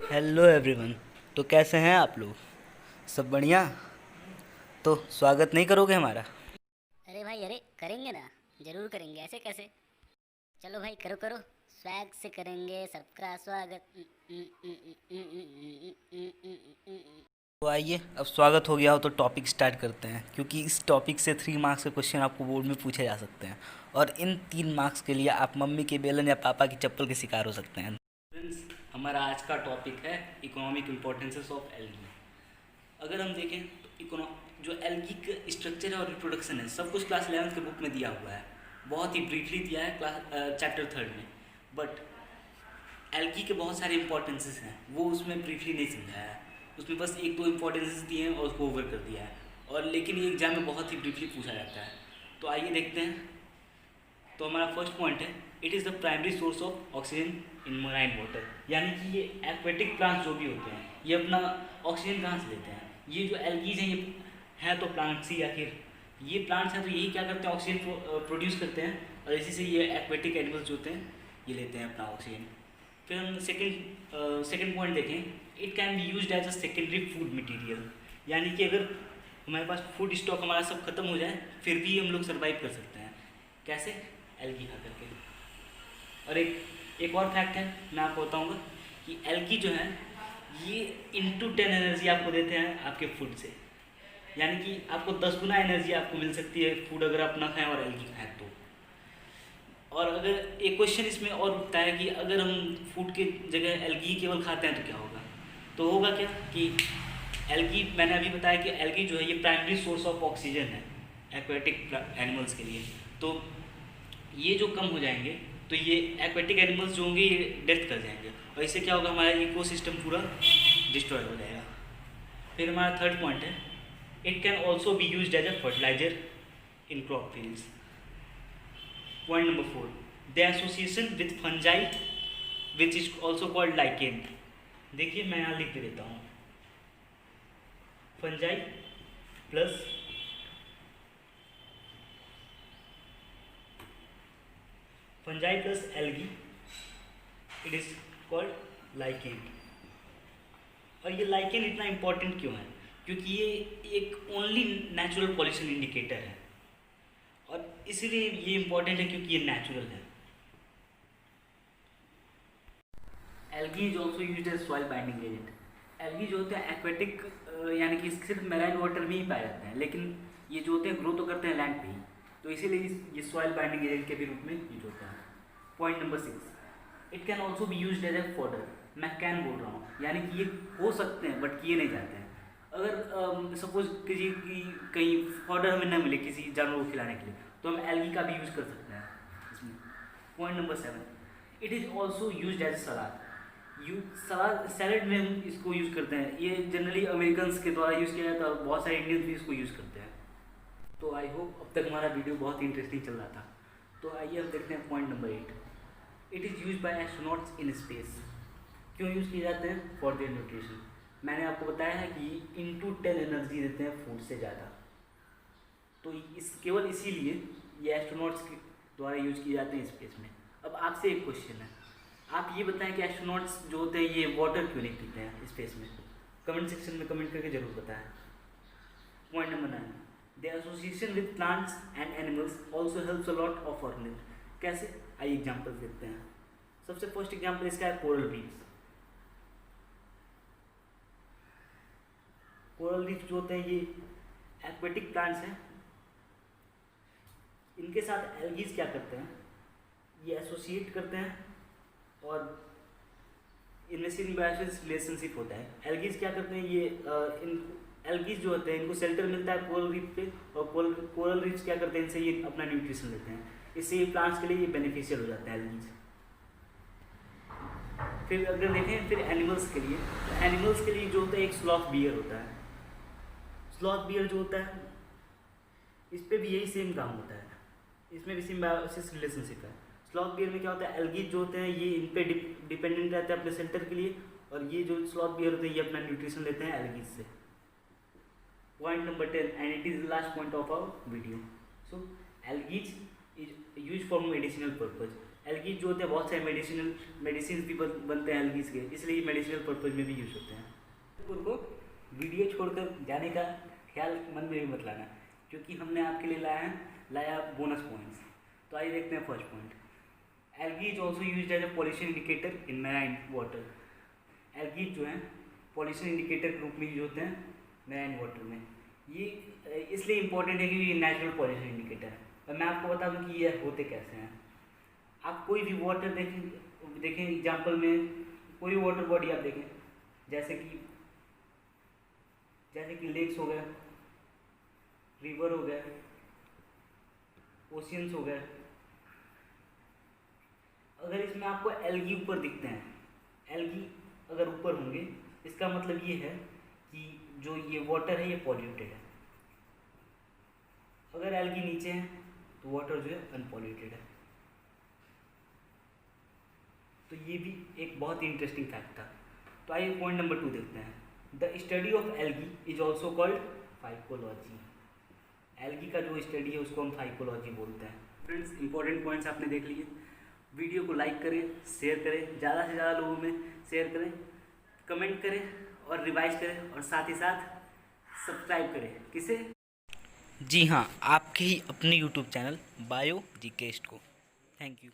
Hello everyone. तो कैसे हैं आप लोग? सब बढ़िया? तो स्वागत नहीं करोगे हमारा? अरे भाई, अरे करेंगे ना। जरूर करेंगे, ऐसे कैसे। चलो भाई, करो करो। स्वैग से करेंगे सबका स्वागत। तो आइए, अब स्वागत हो गया हो तो टॉपिक स्टार्ट करते हैं, क्योंकि इस टॉपिक से 3 मार्क्स के क्वेश्चन आपको बोर्ड में पूछे जा सकते हैं। और इन 3 मार्क्स के लिए आप मम्मी के बेलन या पापा की चप्पल के शिकार हो सकते हैं। फ्रेंड्स, हमारा आज का टॉपिक है इकोनॉमिक इम्पोर्टेंसेस ऑफ एल्गी। अगर हम देखें तो जो एल्गी का स्ट्रक्चर है और रिप्रोडक्शन है, सब कुछ क्लास 11th के बुक में दिया हुआ है। बहुत ही ब्रीफली दिया है क्लास चैप्टर 3 में। बट एल्गी के बहुत सारे इंपॉर्टेंसेस हैं, वो उसमें ब्रीफली नहीं समझाया है। उसमें बस एक दो इंपॉर्टेंसेस दिए हैं और उसको ओवर कर दिया है। और लेकिन ये एग्जाम में बहुत ही ब्रीफली पूछा जाता है। तो आइए देखते हैं। तो हमारा फर्स्ट पॉइंट है, it is the primary source of oxygen in marine water. यानी कि ये एक्वेटिक प्लांट्स जो भी होते हैं, ये अपना ऑक्सीजन कहाँ से लेते हैं? ये जो एल्गीज हैं, ये हैं तो प्लांट्स ही आखिर। ये प्लांट्स हैं तो यही क्या करते हैं, ऑक्सीजन प्रोड्यूस करते हैं। और इसी से ये एक्वेटिक एनिमल्स जो होते हैं, ये लेते हैं अपना ऑक्सीजन। फिर हम सेकेंड पॉइंट देखें, it can be use as a secondary food material. यानी कि अगर हमारे पास फूड स्टॉक हमारा सब खत्म हो जाए, फिर भी हम लोग सर्वाइव कर सकते हैं। कैसे? एल्गी खा करके। और एक और फैक्ट है, मैं आपको बताऊंगा कि एल्गी जो है, ये इंटू 10 एनर्जी आपको देते हैं आपके फूड से। यानी कि आपको 10 गुना एनर्जी आपको मिल सकती है फूड अगर आप ना खाएं और एल्गी खाएं तो। और अगर एक क्वेश्चन इसमें और उठता है कि अगर हम फूड के जगह एल्गी केवल खाते हैं तो क्या होगा? तो होगा क्या कि एल्गी, मैंने अभी बताया कि एल्गी जो है ये प्राइमरी सोर्स ऑफ ऑक्सीजन है एक्वेटिक एनिमल्स के लिए। तो ये जो कम हो जाएंगे तो ये एक्वेटिक एनिमल्स जो होंगे ये डेथ कर जाएंगे, और इससे क्या होगा, हमारा इकोसिस्टम पूरा डिस्ट्रॉय हो जाएगा। फिर हमारा थर्ड पॉइंट है, it can also be use as a fertiliser in crop fields. Point number 4, the association with fungi which is also called lichen. देखिए मैं यहाँ लिख देता हूँ, fungi plus algae, it is called lichen. और ये lichen इतना इम्पोर्टेंट क्यों है? क्योंकि ये एक ओनली नेचुरल पॉल्यूशन इंडिकेटर है। और इसीलिए ये इम्पोर्टेंट है क्योंकि ये नेचुरल है। Algae is also use as soil binding agent. Algae जो होते हैं एक्वेटिक, यानी कि सिर्फ मैराइन वाटर में ही पाए जाते हैं, लेकिन ये जो होते हैं ग्रो तो करते हैं लैंड पे ही। तो इसीलिए ये सॉइल बाइंडिंग एजेंट के भी रूप में यूज होता है। Point number 6, it can also be use as a fodder. मैं कैन बोल रहा हूँ, यानी कि ये हो सकते हैं बट किए नहीं जाते हैं। अगर सपोज किसी की कहीं फॉडर हमें न मिले किसी जानवर को खिलाने के लिए, तो हम एल्गी का भी यूज़ कर सकते हैं इसमें। Point number 7, it is also use as salad. Salad salad में हम इसको यूज़ करते हैं। ये जनरली अमेरिकन्स के द्वारा यूज़ किया जाता है और बहुत सारे इंडियंस भी इसको यूज़ करते हैं। तो आई होप अब तक हमारा वीडियो बहुत ही इंटरेस्टिंग चल रहा था। तो आइए हम देखते हैं point number 8, it is use by astronauts in space. क्यों यूज़ किए जाते हैं? For their nutrition. मैंने आपको बताया है कि इंटू 10 एनर्जी देते हैं फूड से ज़्यादा। तो इस केवल इसीलिए ये एस्ट्रोनॉट्स के द्वारा यूज किए जाते हैं स्पेस में। अब आपसे एक क्वेश्चन है, आप ये बताएं कि एस्ट्रोनॉट्स जो होते हैं ये वाटर क्यों नहीं पीते हैं स्पेस में? कमेंट सेक्शन में कमेंट करके जरूर बताएं। Point number 9, the association with plants and animals also helps a lot of organism. कैसे? आइए एग्जाम्पल्स देखते हैं। सबसे फर्स्ट एग्जाम्पल इसका है कोरल रीफ्स। कोरल रीफ जो होते हैं ये एक्वेटिक प्लांट्स हैं। इनके साथ एल्गीज क्या करते हैं, ये एसोसिएट करते हैं और इनमें सिम्बायोसिस रिलेशनशिप होता है। एल्गीज क्या करते हैं, ये इन एल्गीज जो होते हैं इनको शेल्टर मिलता है कोरल रीफ पे, और कोरल रीफ्स क्या करते हैं, इनसे ये अपना न्यूट्रिशन लेते हैं। इससे ये प्लांट्स के लिए ये बेनिफिशियल हो जाता है एल्गीज। फिर अगर देखें फिर एनिमल्स के लिए, तो एनिमल्स के लिए जो होता है एक स्लॉथ बियर होता है। स्लॉथ बियर जो होता है इस पर भी यही सेम काम होता है, इसमें भी सिम्बायोसिस रिलेशनशिप है। स्लॉथ बियर में क्या होता है, एल्गीज जो होते हैं ये इन पे डिपेंडेंट रहते हैं अपने सेंटर के लिए, और ये जो स्लॉथ बियर होते हैं ये अपना न्यूट्रिशन लेते हैं एल्गीज से। Point number 10, and it is last point of our video. So algae is use for medicinal purpose. Algae जो होते हैं बहुत सारे मेडिसिन भी बनते हैं एल्गीज के, इसलिए मेडिसिनल पर्पज में भी यूज होते हैं। को वीडियो छोड़कर जाने का ख्याल मन में भी मत लाना, क्योंकि हमने आपके लिए लाया बोनस पॉइंट्स। तो आइए देखते हैं first point. Algae is also use as a pollution indicator in marine water. Algae जो है पॉल्यूशन इंडिकेटर के रूप में यूज होते हैं मैराइन वाटर में। ये इसलिए इम्पोर्टेंट है कि ये नेचुरल पॉल्यूशन इंडिकेटर है। और मैं आपको बता दूं कि ये होते कैसे हैं। आप कोई भी वाटर देखें एग्जाम्पल में कोई वाटर बॉडी आप देखें, जैसे कि लेक्स हो गए, रिवर हो गए, ओशियंस हो गए। अगर इसमें आपको एल्गी ऊपर दिखते हैं, एल्गी अगर ऊपर होंगे, इसका मतलब ये है कि जो ये वाटर है ये पॉल्यूटेड है। अगर एल्गी नीचे है तो वाटर जो है अनपॉल्यूटेड है। तो ये भी एक बहुत ही इंटरेस्टिंग फैक्ट था। तो आइए पॉइंट नंबर 2 देखते हैं। The study of algae is also called phycology. Algae का जो स्टडी है उसको हम फाइकोलॉजी बोलते हैं। फ्रेंड्स, इंपॉर्टेंट पॉइंट्स आपने देख लिए। वीडियो को लाइक करें, शेयर करें, ज़्यादा से ज़्यादा लोगों में शेयर करें, कमेंट करें और रिवाइज करें, और साथ ही साथ सब्सक्राइब करें। किसे? जी हाँ, आपके ही अपने यूट्यूब चैनल बायो जीकेस्ट को। Thank you.